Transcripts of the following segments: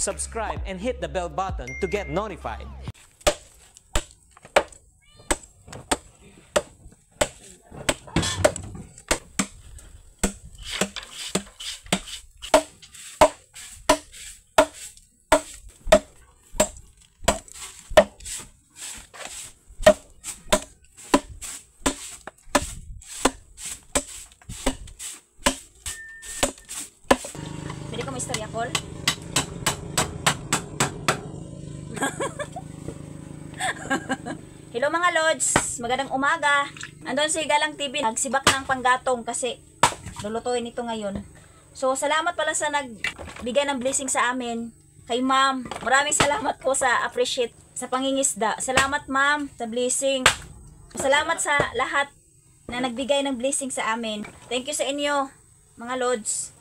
subscribe, and hit the bell button to get notified. Pwede ko istorya call? Hello mga lods, magandang umaga. Andun si Galang TV, nagsibak ng panggatong kasi lulutuin ito ngayon. So salamat pala sa nagbigay ng blessing sa amin. Kay ma'am, maraming salamat po sa appreciate sa pangingisda. Salamat ma'am sa blessing. Salamat sa lahat na nagbigay ng blessing sa amin. Thank you sa inyo mga lods.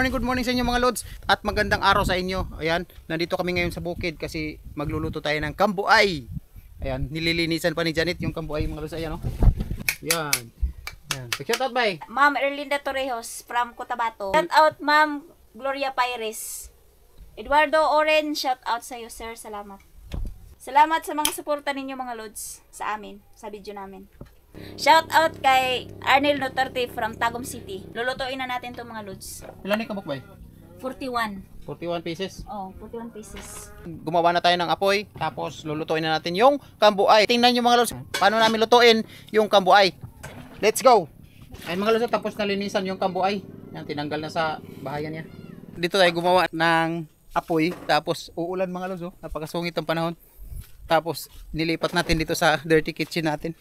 Good morning sa inyo mga lods at magandang araw sa inyo. Ayan, nandito kami ngayon sa bukid kasi magluluto tayo ng kambuay. Ayan, nililinisan pa ni Janet yung kambuay mga lods. Ayan, oh. Ayan. Ayan. Shout out bye. Ma'am Erlinda Torrejos from Cotabato. Shout out Ma'am Gloria Pires. Eduardo Oren, shout out sa iyo sir. Salamat. Salamat sa mga suporta ninyo mga lods sa amin, sa video namin. Shout out kay Arnel Notarte from Tagum City. Lulutuin na natin itong mga lods. Ilan yung kabukbay? 41. 41 pieces. Oh, 41 pieces. Gumawa na tayo ng apoy, tapos lulutuin na natin yung kambuay. Tingnan nyo mga lods, paano namin lutuin yung kambuay. Let's go! Ayun mga lods, tapos nalinisan yung kambuay. Yan, tinanggal na sa bahayan niya. Dito tayo gumawa ng apoy, tapos uulan mga lods, oh. Napakasungit ang panahon. Tapos nilipat natin dito sa dirty kitchen natin.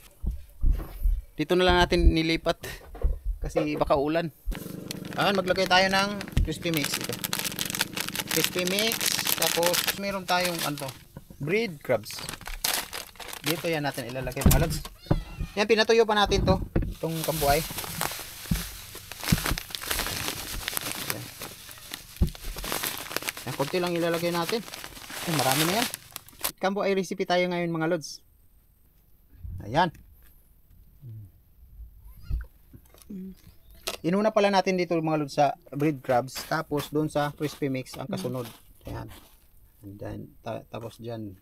Dito na lang natin nilipat kasi baka ulan. Ayan, maglagay tayo ng crispy mix ito. Crispy mix, tapos meron tayong ano, bread crabs. Dito yan natin ilalagay mga lods. Yan, pinatuyo pa natin to, itong kambuay. Yan, konti lang ilalagay natin. Ay, marami na yan. Kambuay recipe tayo ngayon mga lods. Ayan. Inuna pala natin dito mga lods sa bread crabs, tapos doon sa crispy mix ang kasunod. Ayan. And then, tapos dyan.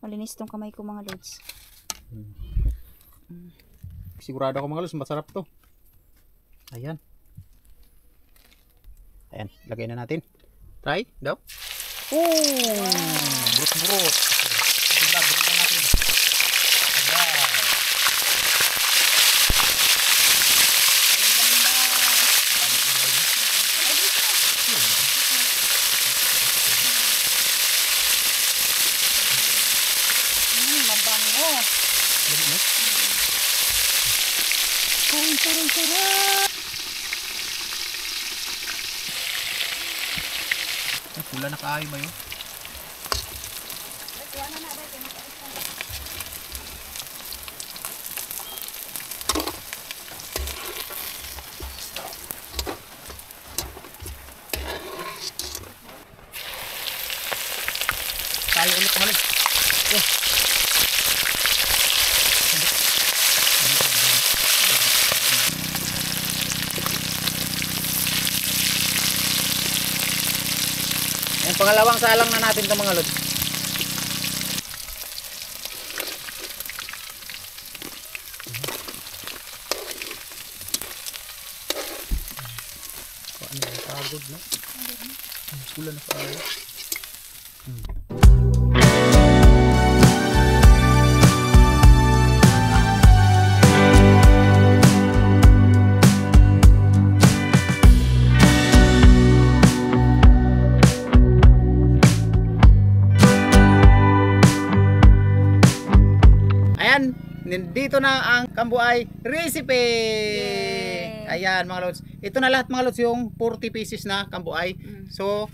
Malinis tong kamay ko mga lods. Sigurado ako mga lods, masarap to. Ayan. Ayan, lagay na natin. Try, daw. Brut-brut. Lagyan natin. Ayan. Mabango. Sarap. Pula na kaayo ba yun? Tayo ulit mga lods. Yung pangalawang salang na natin ito mga lods. Paano yung pagod na? Kulang na tayo. Dito na ang kambuay recipe. Yay! Ayan mga lods. Ito na lahat mga lods yung 40 pieces na kambuay. So,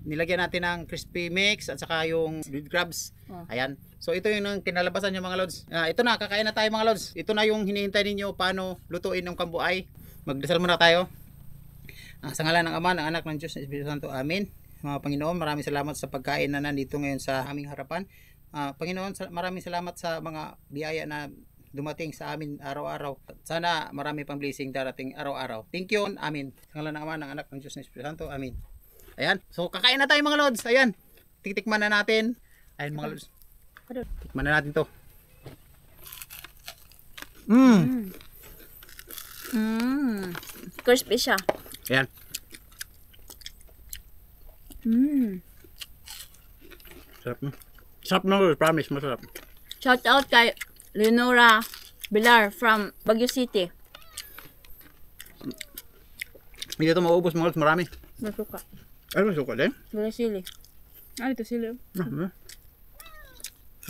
nilagyan natin ng crispy mix at saka yung grilled crabs. Ayan. So ito yung kinalabasan niyo mga lods. Ito na, kakain na tayo mga lods. Ito na yung hinihintay ninyo paano lutuin ng kambuay. Magdasal muna tayo. Sa ngalan ng Ama, ng Anak, ng Diyos, ng Espiritu Santo. Amen. Mga Panginoon, maraming salamat sa pagkain na nandito ngayon sa aming harapan. Panginoon, maraming salamat sa mga biyaya na dumating sa amin araw-araw. Sana marami pang blessing darating araw-araw. Thank you. Amen. Sa ngalan ng Ama, ng Anak, ng Diyos, ng Espiritu Santo. Amen. Ayan. So kakain na tayo mga lods. Ayan. Titikman na natin. Ayan mga lods. Tikman na natin to. Crispy siya. Ayan. Sarap na. Sarap na lods. Promise. Masarap. Shout out kay Leonora Bilar from Baguio City. Hindi ito maubos mga lods. Marami. Masuka. Ay, masuka din. Wala sili. Ito sili.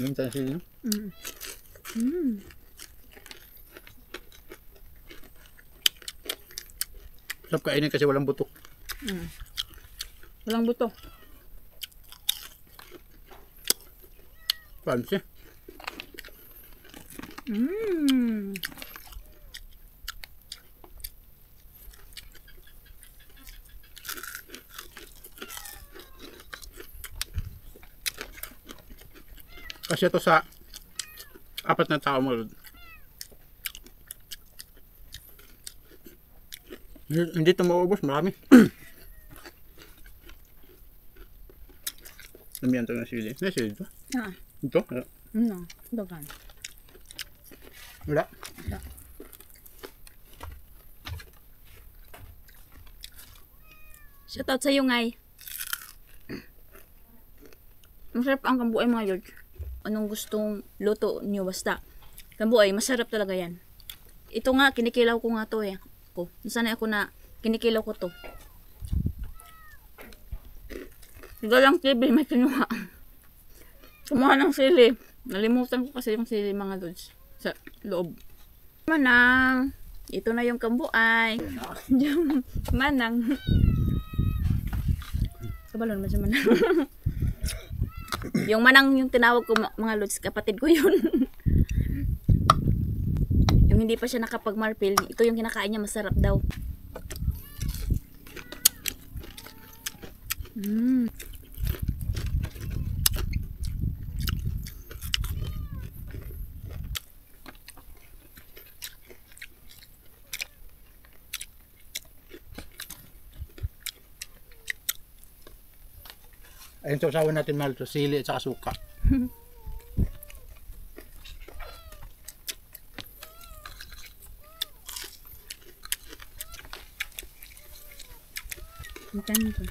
Yung tayo sila. Sarap kainin kasi walang buto. Walang buto. Fancy. Kasi ito sa 4 na tao mo. Hindi ito maubos, marami. Lamihan ito ng sili. May sili ito? Ito? Wala. No, dagan. Wala. Shout out sa iyo, Ngay. Masarap ang kambuay mga George. Anong gustong luto niyo basta. Kambuay, masarap talaga yan. Ito nga, kinikilaw ko nga to eh. Nasanay ako na kinikilaw ko to. Galang TV, may kinuha. Kumuha ng sili. Nalimutan ko kasi yung sili mga lods sa loob. Manang. Ito na yung kambuay. Manang. Kabalon man siya manang. Yung manang yung tinawag ko mga lods, kapatid ko yun. Yung hindi pa siya nakapag-marpil, ito yung kinakain niya, masarap daw. Ayun, sausawan natin mahal ito. Sili at saka suka. Magkano ito?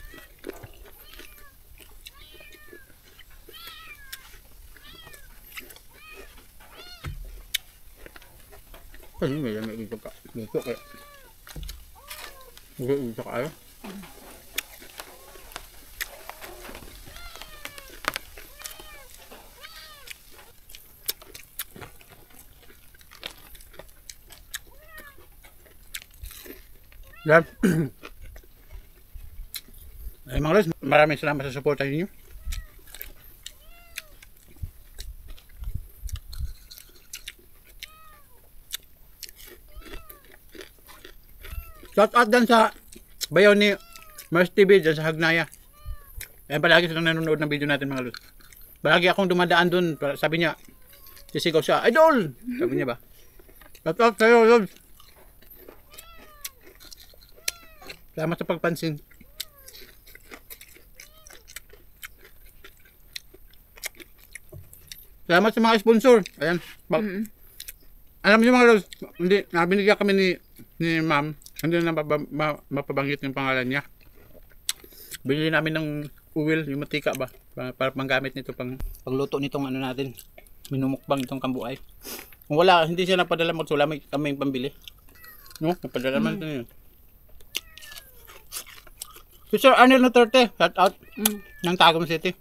Ay, may lamig ito ka. Dito kaya. Ito kaya. Yan. Ay mga lods, maraming salamat sa suporta ninyo. Shout out dyan sa bayaw ni Mars TV dyan sa Hagnaya. Ayan, palagi silang nanonood ng video natin mga lods. Palagi akong dumadaan dun, sabi niya, sisigaw siya, idol! Sabi niya ba? Shout out sa'yo lods. Salamat sa pagpansin. Salamat sa mga sponsor. Ayan. Alam niyo mga lods, hindi, binigyan kami ni ma'am. Hindi na mapabanggit yung pangalan niya. Bili namin ng uwil, yung matika ba? Para panggamit nito pagluto nitong ano natin. Minumukbang itong kambuay. Kung wala, hindi siya napadala mo. So, wala kaming pambili. No? Napadala man ito yun. Si Sir Arnel Duterte, shout out ng Tagum City.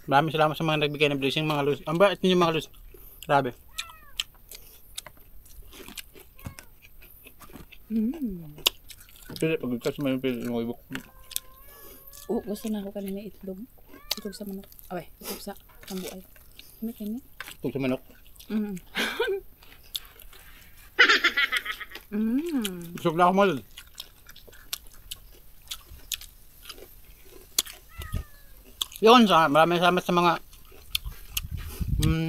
Maraming salamat sa mga nagbigay ng blessing mga lods. Ang bait ninyo mga lods. Grabe. Pili, pag-ikas mo yung pili yung ibok. Gusto na ako kanina itlog. Itlog sa manok. Away, itlog sa kambuay. Kami kami. Tug sa manok. Busog na ako mga lods. Yun, maraming salamat sa mga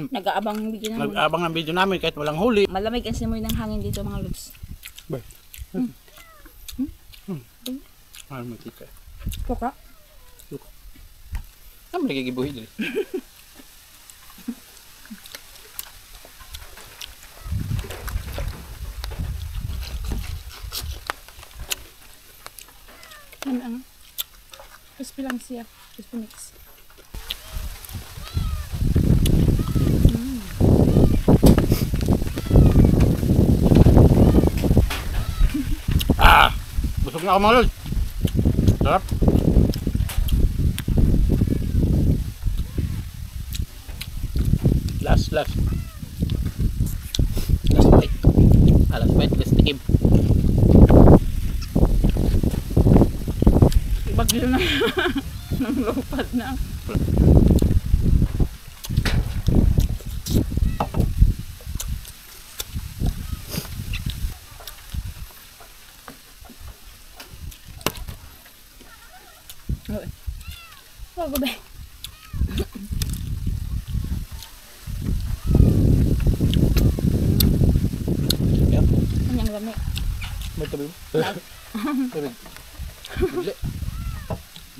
Nag-aabang ng video namin. nag-abang ng video namin kahit walang huli. Malamig ang simoy ng hangin dito mga lods. Ano mo tika? Kuka? Ano mo nagigibuhi dili? Ano ang? Crispy lang siya. Crispy mix. Busog na ako mga lods. Sarap. Last bite. Last bite, last tikim. Bagyo na. Nang lupad na. Bago ba? Yep. Kanyang lamig. May tabi mo? Tabi. Dili.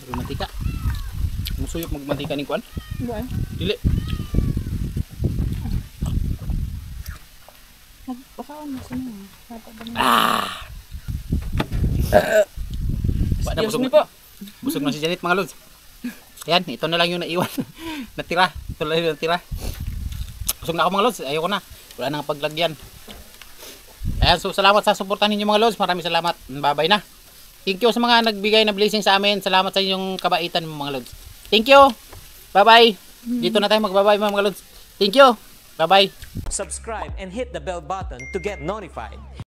Baru mantika. Musuyok magmantika ning kuan? Buwan. Dili. Nagpakaon mo sa mga. Excuse me po. Busog na si Janet mga lods. Ayan, ito na lang yung naiwan. Natira. Ito lang yung natira. Busog na ako mga lods. Ayoko na. Wala nang paglagyan. Ayan, so salamat sa suportan ninyo mga lods. Maraming salamat. Bye-bye na. Thank you sa mga nagbigay na blessing sa amin. Salamat sa inyong kabaitan mga lods. Thank you. Bye-bye. Dito na tayo magbabay mga lods. Thank you. Bye-bye. Subscribe and hit the bell button to get notified.